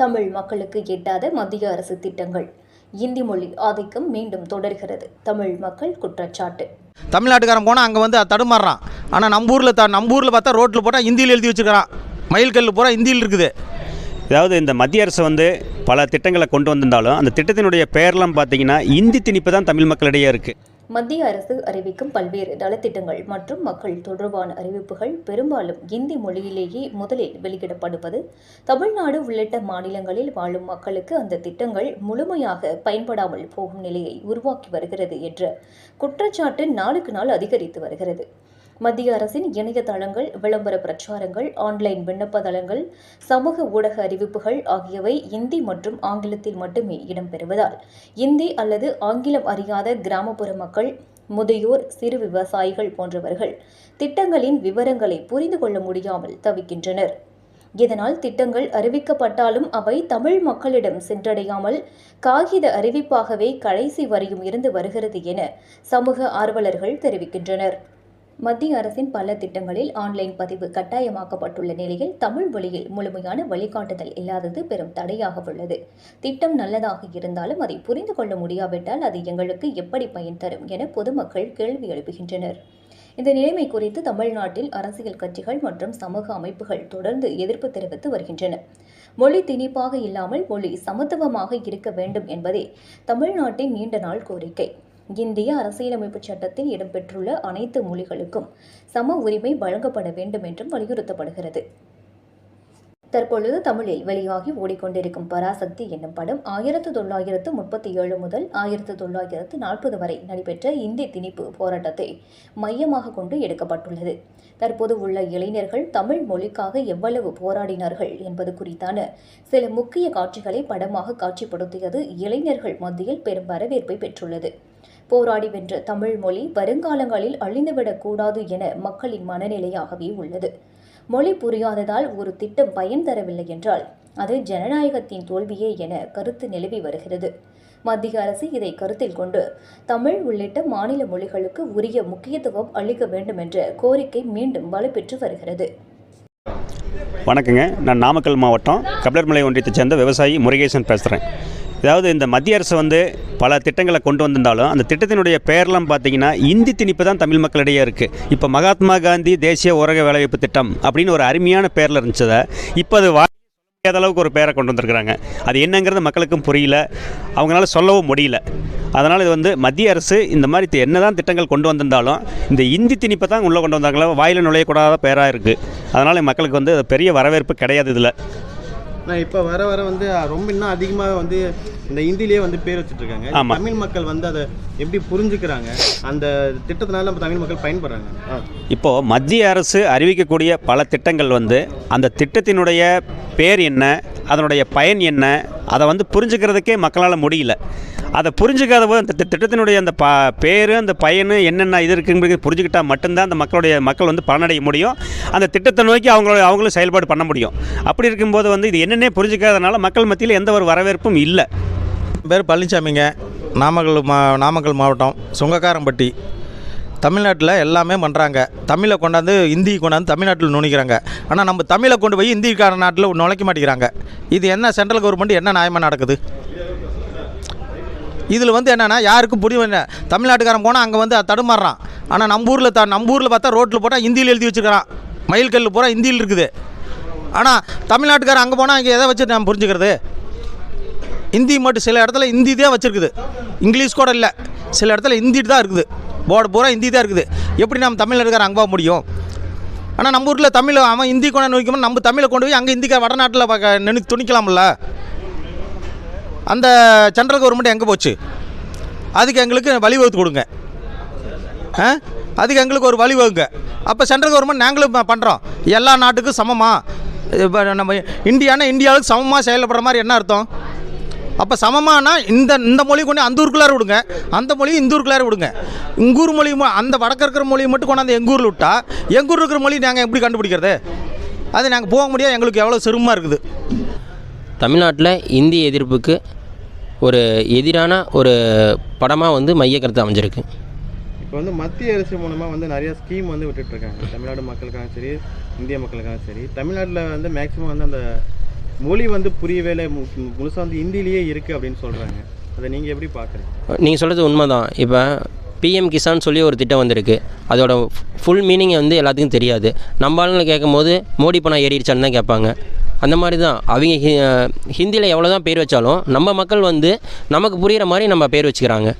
தமிழ் மக்களுக்கு எட்டாத மத்திய அரசு திட்டங்கள். இந்தி மொழி ஆதிக்கம் மீண்டும் தொடர்கிறது. தமிழ் மக்கள் குற்றச்சாட்டு. தமிழ்நாட்டுக்காரன் போனால் அங்கே வந்து தடுமாறுறான். ஆனால் நம்ம ஊரில் பார்த்தா ரோட்டில் போட்டால் ஹிந்தியில் எழுதி வச்சுருக்கிறான். மயில்கல் பூரா ஹிந்தியில் இருக்குது. அதாவது இந்த மத்திய அரசு வந்து பல திட்டங்களை கொண்டு வந்திருந்தாலும் அந்த திட்டத்தினுடைய பெயர்லாம் பார்த்தீங்கன்னா இந்தி திணிப்பு தான் தமிழ் மக்களிடையே இருக்குது. மத்திய அரசு அறிவிக்கும் பல்வேறு நலத்திட்டங்கள் மற்றும் மக்கள் தொடர்பான அறிவிப்புகள் பெரும்பாலும் இந்தி மொழியிலேயே முதலில் வெளியிடப்படுவது தமிழ்நாடு உள்ளிட்ட மாநிலங்களில் வாழும் மக்களுக்கு அந்த திட்டங்கள் முழுமையாக பயன்படாமல் போகும் நிலையை உருவாக்கி வருகிறது என்ற குற்றச்சாட்டு நாளுக்கு நாள் அதிகரித்து வருகிறது. மத்திய அரசின் இணையதளங்கள், விளம்பர பிரச்சாரங்கள், ஆன்லைன் விண்ணப்ப தளங்கள், சமூக ஊடக அறிவிப்புகள் ஆகியவை இந்தி மற்றும் ஆங்கிலத்தில் மட்டுமே இடம்பெறுவதால் இந்தி அல்லது ஆங்கிலம் அறியாத கிராமப்புற மக்கள், முதியோர், சிறு விவசாயிகள் போன்றவர்கள் திட்டங்களின் விவரங்களை புரிந்து கொள்ள முடியாமல் தவிக்கின்றனர். இதனால் திட்டங்கள் அறிவிக்கப்பட்டாலும் அவை தமிழ் மக்களிடம் சென்றடையாமல் காகித அறிவிப்பாகவே கடைசி வரையும் இருந்து வருகிறது என சமூக ஆர்வலர்கள் தெரிவிக்கின்றனர். மத்திய அரசின் பல திட்டங்களில் ஆன்லைன் பதிவு கட்டாயமாக்கப்பட்டுள்ள நிலையில் தமிழ் மொழியில் முழுமையான வழிகாட்டுதல் இல்லாதது பெரும் தடையாக உள்ளது. திட்டம் நல்லதாக இருந்தாலும் அதை புரிந்து கொள்ள முடியாவிட்டால் அது எங்களுக்கு எப்படி பயன் தரும் என பொதுமக்கள் கேள்வி எழுப்புகின்றனர். இந்த நிலைமை குறித்து தமிழ்நாட்டில் அரசியல் கட்சிகள் மற்றும் சமூக அமைப்புகள் தொடர்ந்து எதிர்ப்பு தெரிவித்து வருகின்றன. மொழி திணிப்பாக இல்லாமல் மொழி சமத்துவமாக இருக்க வேண்டும் என்பதே தமிழ்நாட்டின் நீண்ட நாள் கோரிக்கை. இந்திய அரசியலமைப்பு சட்டத்தில் இடம்பெற்றுள்ள அனைத்து மொழிகளுக்கும் சம உரிமை வழங்கப்பட வேண்டும் என்றும் வலியுறுத்தப்படுகிறது. தற்பொழுது தமிழில் வெளியாகி ஓடிக்கொண்டிருக்கும் பராசக்தி என்னும் படம் 1937 முதல் 1940 வரை நடைபெற்ற இந்தி திணிப்பு போராட்டத்தை மையமாக கொண்டு எடுக்கப்பட்டுள்ளது. தற்போது உள்ள இளைஞர்கள் தமிழ் மொழிக்காக எவ்வளவு போராடினார்கள் என்பது குறித்தான சில முக்கிய காட்சிகளை படமாக காட்சிப்படுத்தியது இளைஞர்கள் மத்தியில் பெரும் வரவேற்பை பெற்றுள்ளது. போராடி வென்ற தமிழ் மொழி வருங்காலங்களில் அழிந்துவிடக் கூடாது என மக்களின் மனநிலையாகவே உள்ளது. மொழி புரியாததால் ஒரு திட்டம் பயன் தரவில்லை என்றால் அது ஜனநாயகத்தின் தோல்வியே என கருத்து நிலவி வருகிறது. மத்திய அரசு இதை கருத்தில் கொண்டு தமிழ் உள்ளிட்ட மாநில மொழிகளுக்கு உரிய முக்கியத்துவம் அளிக்க வேண்டும் என்ற கோரிக்கை மீண்டும் வலுப்பெற்று வருகிறது. வணக்கங்க, நான் நாமக்கல் மாவட்டம் கபிலர்மலை ஒன்றியத்தைச் சேர்ந்த விவசாயி முருகேசன் பேசுகிறேன். அதாவது இந்த மத்திய அரசு வந்து பல திட்டங்களை கொண்டு வந்திருந்தாலும் அந்த திட்டத்தினுடைய பெயர்லாம் பார்த்தீங்கன்னா இந்தி திணிப்பு தான் தமிழ் மக்களிடையே இருக்குது. இப்போ மகாத்மா காந்தி தேசிய ஊரக வேலைவாய்ப்பு திட்டம் அப்படின்னு ஒரு அருமையான பேரில் இருந்துச்சதை இப்போ அது முடியாத அளவுக்கு ஒரு பேரை கொண்டு வந்திருக்கிறாங்க. அது என்னங்கிறது மக்களுக்கும் புரியல, அவங்களால சொல்லவும் முடியல. அதனால் இது வந்து மத்திய அரசு இந்த மாதிரி என்ன தான் திட்டங்கள் கொண்டு வந்திருந்தாலும் இந்த இந்தி திணிப்பை தான் உள்ளே கொண்டு வந்தாங்களா, வாயில் நுழையக்கூடாத பேராக இருக்குது. அதனால் மக்களுக்கு வந்து பெரிய வரவேற்பு கிடையாது. இதில் இப்போ வர வந்து ரொம்ப இன்னும் அதிகமாக வந்து இந்த இந்தியிலே வந்து பேர் வச்சுட்ருக்காங்க. தமிழ் மக்கள் வந்து அதை எப்படி புரிஞ்சுக்கிறாங்க? அந்த திட்டத்தினால நம்ம தமிழ் மக்கள் பயன்படுறாங்க. இப்போது மத்திய அரசு அறிவிக்கக்கூடிய பல திட்டங்கள் வந்து அந்த திட்டத்தினுடைய பேர் என்ன, அதனுடைய பயன் என்ன, அதை வந்து புரிஞ்சுக்கிறதுக்கே மக்களால் முடியல. அதை புரிஞ்சுக்காத போது அந்த திட்டத்தினுடைய அந்த பேர், அந்த பயன் என்னென்ன இது இருக்குங்கிறது புரிஞ்சுக்கிட்டால் மட்டும்தான் அந்த மக்கள் வந்து பலனடைய முடியும். அந்த திட்டத்தை நோக்கி அவங்களும் செயல்பாடு பண்ண முடியும். அப்படி இருக்கும்போது வந்து இது என்னென்னே புரிஞ்சுக்காதனால மக்கள் மத்தியில் எந்த ஒரு வரவேற்பும் இல்லை. பேர் பழனிசாமிங்க, நாமக்கல் மாவட்டம் சுங்கக்காரம்பட்டி. தமிழ்நாட்டில் எல்லாமே பண்ணுறாங்க. தமிழை கொண்டாந்து இந்தி கொண்டாந்து தமிழ்நாட்டில் நுழைக்கிறாங்க. ஆனால் நம்ம தமிழை கொண்டு போய் இந்திக்கார நாட்டில் நுழைக்க மாட்டேங்கிறாங்க. இது என்ன சென்ட்ரல் கவர்மெண்ட் என்ன நியாயமாக நடக்குது? இதில் வந்து என்னென்னா யாருக்கும் புரிய தமிழ்நாட்டுக்காரன் போனால் அங்கே வந்து தடுமாறுறான். ஆனால் நம்ம ஊரில் பார்த்தா ரோட்டில் போட்டால் ஹிந்தியில் எழுதி வச்சுருக்கிறான். மயில்கல் பூரா ஹிந்தியில் இருக்குது. ஆனால் தமிழ்நாட்டுக்காரன் அங்கே போனால் அங்கே எதை வச்சு நம்ம புரிஞ்சுக்கிறது? ஹிந்தி மட்டும் சில இடத்துல ஹிந்தி தான் வச்சுருக்குது, இங்கிலீஷ் கூட இல்லை. சில இடத்துல ஹிந்தி தான் இருக்குது, போர்டு பூரா ஹிந்தி தான் இருக்குது. எப்படி நம்ம தமிழ்நாட்டுக்காரன் அங்கே போக முடியும்? ஆனால் நம்ம ஊரில் தமிழ் அவன் ஹிந்தி கொண்டு வைக்கணும், நம்ம தமிழை கொண்டு போய் அங்கே ஹிந்திக்கார வடநாட்டில் துணிக்கலாம்ல. அந்த சென்ட்ரல் கவர்மெண்ட் எங்கே போச்சு? அதுக்கு எங்களுக்கு வழிவகுத்து கொடுங்க. அதுக்கு எங்களுக்கு ஒரு வழிவகுங்க. அப்போ சென்ட்ரல் கவர்மெண்ட் நாங்களும் பண்ணுறோம் எல்லா நாட்டுக்கும் சமமாக. இப்போ நம்ம இந்தியாவுக்கு சமமாக செயல்படுற மாதிரி என்ன அர்த்தம்? அப்போ சமமானா இந்த மொழி கொண்டு அந்த ஊருக்குள்ளார விடுங்க, அந்த மொழியும் இந்த ஊருக்குள்ளார விடுங்க. உங்கூர் மொழி அந்த வடக்கு இருக்கிற மொழியை மட்டும் கொண்டாந்து எங்கள் ஊரில் விட்டால் எங்கள் ஊரில் இருக்கிற மொழி நாங்கள் எப்படி கண்டுபிடிக்கிறது? அது நாங்கள் போக முடியாது. எங்களுக்கு எவ்வளோ சிரமமாக இருக்குது. தமிழ்நாட்டில் இந்தி எதிர்ப்புக்கு ஒரு எதிரான ஒரு படமாக வந்து மைய கருத்து அமைஞ்சிருக்கு. இப்போ வந்து மத்திய அரசு மூலமாக வந்து நிறையா ஸ்கீம் வந்து விட்டுட்ருக்காங்க. தமிழ்நாடு மக்களுக்காக சரி, இந்திய மக்களுக்காக சரி. தமிழ்நாட்டில் வந்து மேக்ஸிமம் வந்து அந்த மொழி வந்து புரியவேலை முழுசாக வந்து ஹிந்திலேயே இருக்குது அப்படின்னு சொல்கிறாங்க. அதை நீங்கள் எப்படி பார்க்குறீங்க? நீங்கள் சொல்கிறது உண்மை தான். இப்போ பிஎம் கிசான் சொல்லி ஒரு திட்டம் வந்திருக்கு. அதோட ஃபுல் மீனிங் வந்து எல்லாத்துக்கும் தெரியாது. நம்ம ஆளுங்களை கேட்கும் போது மோடி பணம் ஏறிடுச்சான்னு தான் கேட்பாங்க. அந்த மாதிரி தான் அவங்க ஹிந்தியில் எவ்வளோ தான் பேர் வச்சாலும் நம்ம மக்கள் வந்து நமக்கு புரிகிற மாதிரி நம்ம பேர் வச்சுக்கிறாங்க.